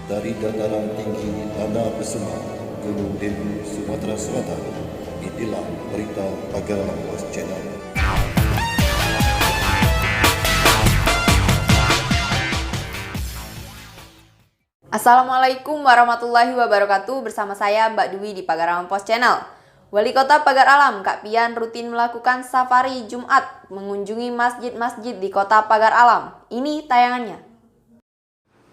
dari dataran tinggi Tanah Besema, Gunung Dempu, Sumatera Selatan. Inilah berita Pagar Alam Pos Channel. Assalamualaikum warahmatullahi wabarakatuh. Bersama saya Mbak Dwi di Pagar Alam Pos Channel. Wali Kota Pagar Alam, Kak Pian, rutin melakukan safari Jumat mengunjungi masjid-masjid di Kota Pagar Alam. Ini tayangannya.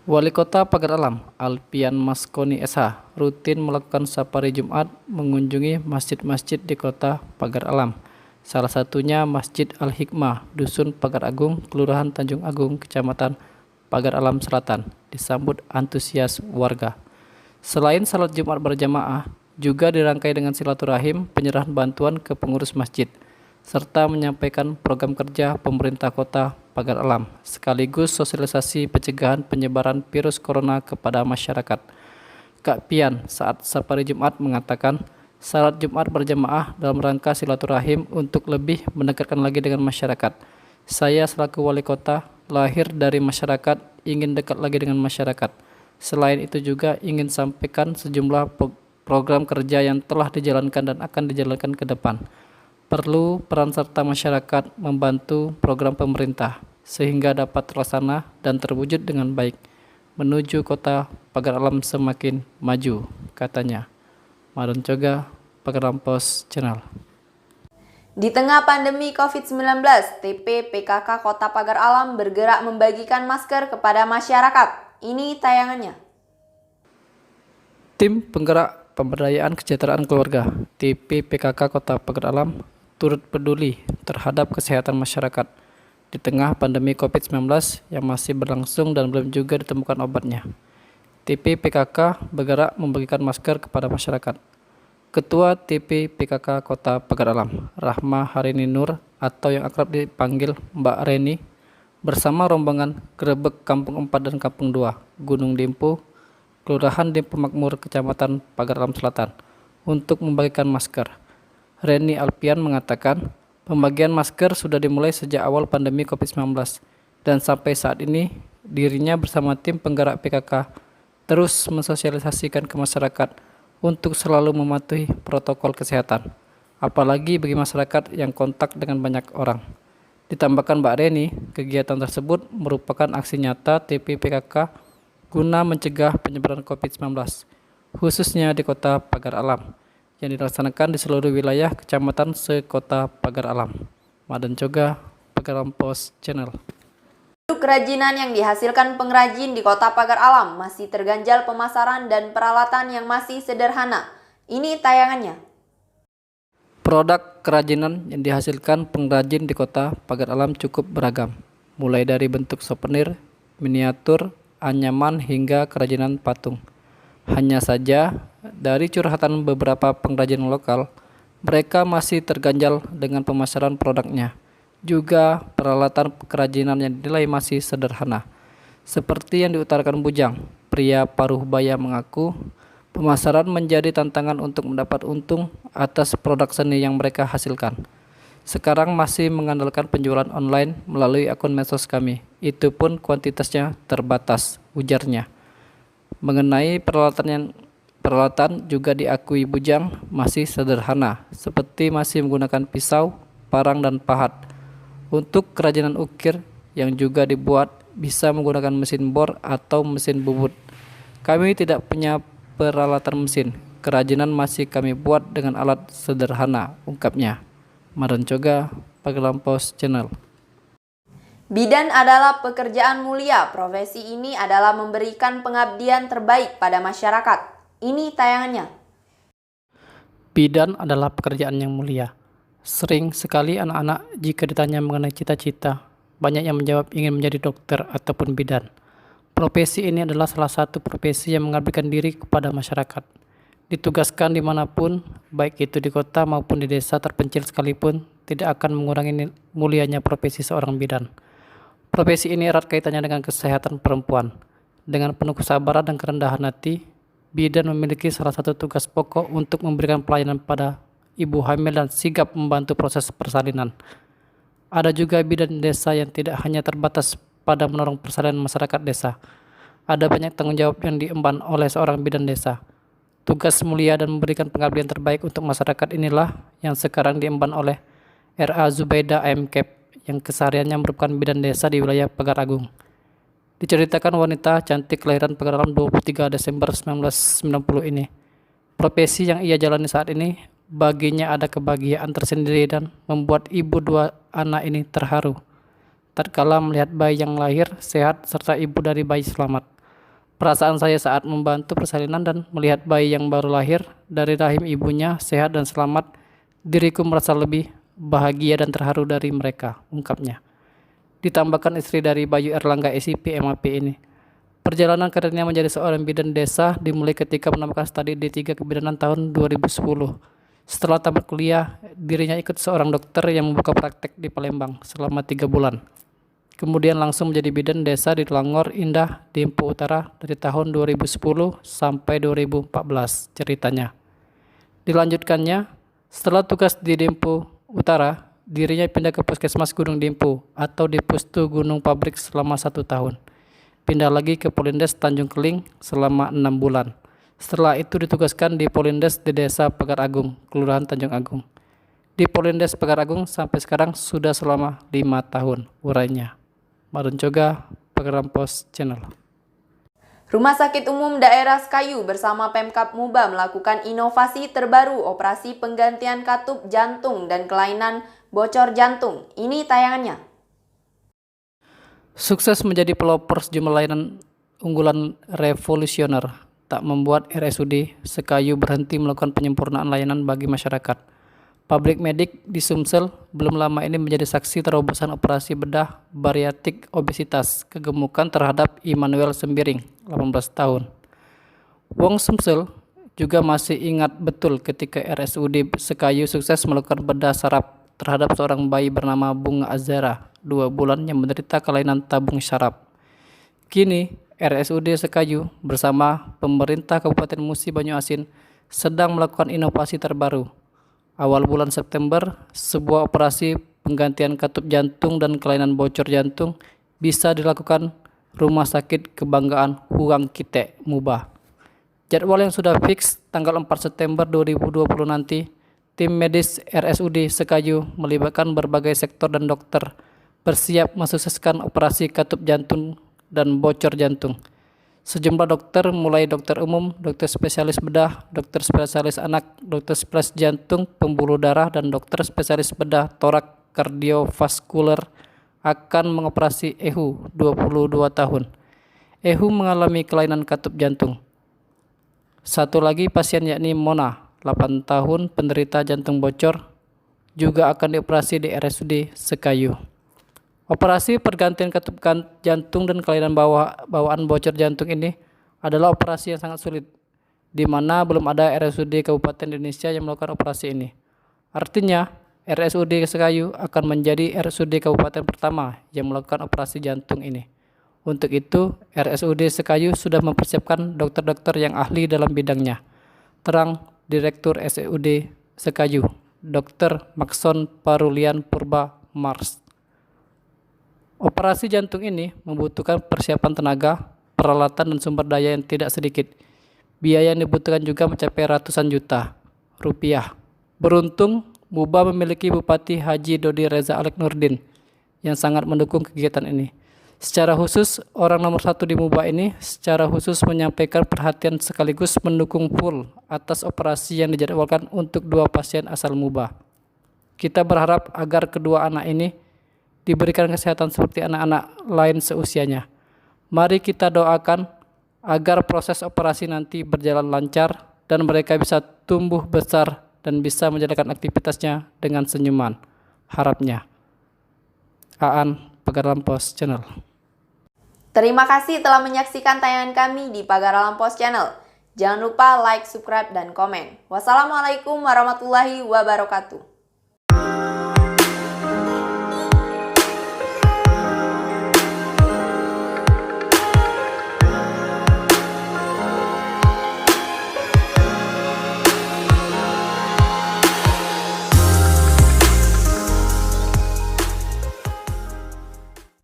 Wali Kota Pagar Alam, Alpian Maskoni SH, rutin melakukan safari Jumat mengunjungi masjid-masjid di Kota Pagar Alam. Salah satunya Masjid Al-Hikmah, Dusun Pagar Agung, Kelurahan Tanjung Agung, Kecamatan Pagar Alam Selatan, disambut antusias warga. Selain salat Jumat berjamaah, juga dirangkai dengan silaturahim penyerahan bantuan ke pengurus masjid, serta menyampaikan program kerja pemerintah Kota Pagar Alam, sekaligus sosialisasi pencegahan penyebaran virus corona kepada masyarakat. Kak Pian saat safari Jumat mengatakan, salat Jumat berjamaah dalam rangka silaturahim untuk lebih mendekatkan lagi dengan masyarakat. Saya selaku wali kota, lahir dari masyarakat, ingin dekat lagi dengan masyarakat. Selain itu juga ingin sampaikan sejumlah program kerja yang telah dijalankan dan akan dijalankan ke depan. Perlu peran serta masyarakat membantu program pemerintah sehingga dapat terlaksana dan terwujud dengan baik menuju Kota Pagar Alam semakin maju, katanya. Marun Coga, Pagar Alam Pos Channel. Di tengah pandemi COVID-19, TP PKK Kota Pagar Alam bergerak membagikan masker kepada masyarakat. Ini tayangannya. Tim penggerak pemberdayaan kesejahteraan keluarga TP PKK Kota Pagar Alam turut peduli terhadap kesehatan masyarakat di tengah pandemi COVID-19 yang masih berlangsung dan belum juga ditemukan obatnya. TP PKK bergerak membagikan masker kepada masyarakat. Ketua TP PKK Kota Pagar Alam, Rahma Harini Nur atau yang akrab dipanggil Mbak Reni, bersama rombongan gerebek Kampung 4 dan Kampung 2, Gunung Dempu, Kelurahan Dempu Makmur, Kecamatan Pagar Alam Selatan, untuk membagikan masker. Reni Alpian mengatakan, pembagian masker sudah dimulai sejak awal pandemi COVID-19 dan sampai saat ini dirinya bersama tim penggerak PKK terus mensosialisasikan ke masyarakat untuk selalu mematuhi protokol kesehatan, apalagi bagi masyarakat yang kontak dengan banyak orang. Ditambahkan Mbak Reni, kegiatan tersebut merupakan aksi nyata TP PKK guna mencegah penyebaran COVID-19, khususnya di Kota Pagar Alam, yang dilaksanakan di seluruh wilayah kecamatan se-Kota Pagar Alam. Madan Coga, Pagar Alam Pos Channel. Produk kerajinan yang dihasilkan pengrajin di Kota Pagar Alam masih terganjal pemasaran dan peralatan yang masih sederhana. Ini tayangannya. Produk kerajinan yang dihasilkan pengrajin di Kota Pagar Alam cukup beragam, mulai dari bentuk souvenir, miniatur, anyaman hingga kerajinan patung. Hanya saja, dari curhatan beberapa pengrajin lokal, mereka masih terganjal dengan pemasaran produknya. Juga peralatan kerajinan yang dinilai masih sederhana. Seperti yang diutarakan Bujang, pria paruh baya mengaku, pemasaran menjadi tantangan untuk mendapat untung atas produk seni yang mereka hasilkan. Sekarang masih mengandalkan penjualan online melalui akun medsos kami. Itu pun kuantitasnya terbatas, ujarnya. Mengenai peralatan juga diakui Bujang masih sederhana, seperti masih menggunakan pisau, parang dan pahat. Untuk kerajinan ukir yang juga dibuat bisa menggunakan mesin bor atau mesin bubut. Kami tidak punya peralatan mesin, kerajinan masih kami buat dengan alat sederhana, ungkapnya. Maran Coga, Pagar Alam Pos Channel. Bidan adalah pekerjaan mulia. Profesi ini adalah memberikan pengabdian terbaik pada masyarakat. Ini tayangannya. Bidan adalah pekerjaan yang mulia. Sering sekali anak-anak jika ditanya mengenai cita-cita, banyak yang menjawab ingin menjadi dokter ataupun bidan. Profesi ini adalah salah satu profesi yang mengabdikan diri kepada masyarakat. Ditugaskan dimanapun, baik itu di kota maupun di desa terpencil sekalipun, tidak akan mengurangi mulianya profesi seorang bidan. Profesi ini erat kaitannya dengan kesehatan perempuan. Dengan penuh kesabaran dan kerendahan hati, bidan memiliki salah satu tugas pokok untuk memberikan pelayanan pada ibu hamil dan sigap membantu proses persalinan. Ada juga bidan desa yang tidak hanya terbatas pada menolong persalinan masyarakat desa, Ada banyak tanggung jawab yang diemban oleh seorang bidan desa. Tugas mulia dan memberikan pengabdian terbaik untuk masyarakat inilah yang sekarang diemban oleh R.A. Zubaida AMKEP yang kesehariannya merupakan bidan desa di wilayah Pagar Agung. Diceritakan wanita cantik kelahiran Pagar Alam 23 Desember 1990 ini. Profesi yang ia jalani saat ini baginya ada kebahagiaan tersendiri dan membuat ibu dua anak ini terharu tatkala melihat bayi yang lahir sehat serta ibu dari bayi selamat. Perasaan saya saat membantu persalinan dan melihat bayi yang baru lahir dari rahim ibunya sehat dan selamat, diriku merasa lebih bahagia dan terharu dari mereka, ungkapnya. Ditambahkan istri dari Bayu Erlangga SIP MAP ini. Perjalanan karirnya menjadi seorang bidan desa dimulai ketika menambahkan studi D3 Kebidanan tahun 2010. Setelah tamat kuliah, dirinya ikut seorang dokter yang membuka praktek di Palembang selama 3 bulan. Kemudian langsung menjadi bidan desa di Langor Indah, Dempo Utara dari tahun 2010 sampai 2014 ceritanya. Dilanjutkannya, setelah tugas di Dempo Utara, dirinya pindah ke Puskesmas Gunung Dempo atau di Pustu Gunung Pabrik selama 1 tahun. Pindah lagi ke Polindes Tanjung Keling selama 6 bulan. Setelah itu ditugaskan di Polindes di Desa Pagar Agung, Kelurahan Tanjung Agung. Di Polindes Pagar Agung sampai sekarang sudah selama 5 tahun, urainya. Marun Coga, Pagaran Pos Channel. Rumah Sakit Umum Daerah Sekayu bersama Pemkab Muba melakukan inovasi terbaru operasi penggantian katup jantung dan kelainan bocor jantung. Ini tayangannya. Sukses menjadi pelopor sejumlah layanan unggulan revolusioner tak membuat RSUD Sekayu berhenti melakukan penyempurnaan layanan bagi masyarakat. Pabrik Medik di Sumsel belum lama ini menjadi saksi terobosan operasi bedah bariatik obesitas kegemukan terhadap Immanuel Sembiring, 18 tahun. Wong Sumsel juga masih ingat betul ketika RSUD Sekayu sukses melakukan bedah saraf terhadap seorang bayi bernama Bunga Azara, 2 bulan yang menderita kelainan tabung syaraf. Kini, RSUD Sekayu bersama pemerintah Kabupaten Musi Banyuasin sedang melakukan inovasi terbaru. Awal bulan September, sebuah operasi penggantian katup jantung dan kelainan bocor jantung bisa dilakukan Rumah Sakit Kebanggaan Huang Kite Muba. Jadwal yang sudah fix tanggal 4 September 2020 nanti, tim medis RSUD Sekayu melibatkan berbagai sektor dan dokter bersiap mensukseskan operasi katup jantung dan bocor jantung. Sejumlah dokter mulai dokter umum, dokter spesialis bedah, dokter spesialis anak, dokter spesialis jantung, pembuluh darah, dan dokter spesialis bedah torak kardiovaskuler akan mengoperasi Ehu, 22 tahun. Ehu mengalami kelainan katup jantung. Satu lagi pasien yakni Mona, 8 tahun, penderita jantung bocor, juga akan dioperasi di RSUD Sekayu. Operasi pergantian katup jantung dan kelainan bawaan bocor jantung ini adalah operasi yang sangat sulit, di mana belum ada RSUD Kabupaten Indonesia yang melakukan operasi ini. Artinya, RSUD Sekayu akan menjadi RSUD Kabupaten pertama yang melakukan operasi jantung ini. Untuk itu, RSUD Sekayu sudah mempersiapkan dokter-dokter yang ahli dalam bidangnya. Terang Direktur RSUD Sekayu, Dr. Maxon Parulian Purba Mars. Operasi jantung ini membutuhkan persiapan tenaga, peralatan, dan sumber daya yang tidak sedikit. Biaya yang dibutuhkan juga mencapai ratusan juta rupiah. Beruntung, Muba memiliki Bupati Haji Dodi Reza Alek Nurdin yang sangat mendukung kegiatan ini. Secara khusus, orang nomor 1 di Muba ini secara khusus menyampaikan perhatian sekaligus mendukung full atas operasi yang dijadwalkan untuk 2 pasien asal Muba. Kita berharap agar kedua anak ini diberikan kesehatan seperti anak-anak lain seusianya. Mari kita doakan agar proses operasi nanti berjalan lancar dan mereka bisa tumbuh besar dan bisa menjalankan aktivitasnya dengan senyuman. Harapnya. Aan, Pagaran Pos Channel. Terima kasih telah menyaksikan tayangan kami di Pagaran Pos Channel. Jangan lupa like, subscribe, dan komen. Wassalamualaikum warahmatullahi wabarakatuh.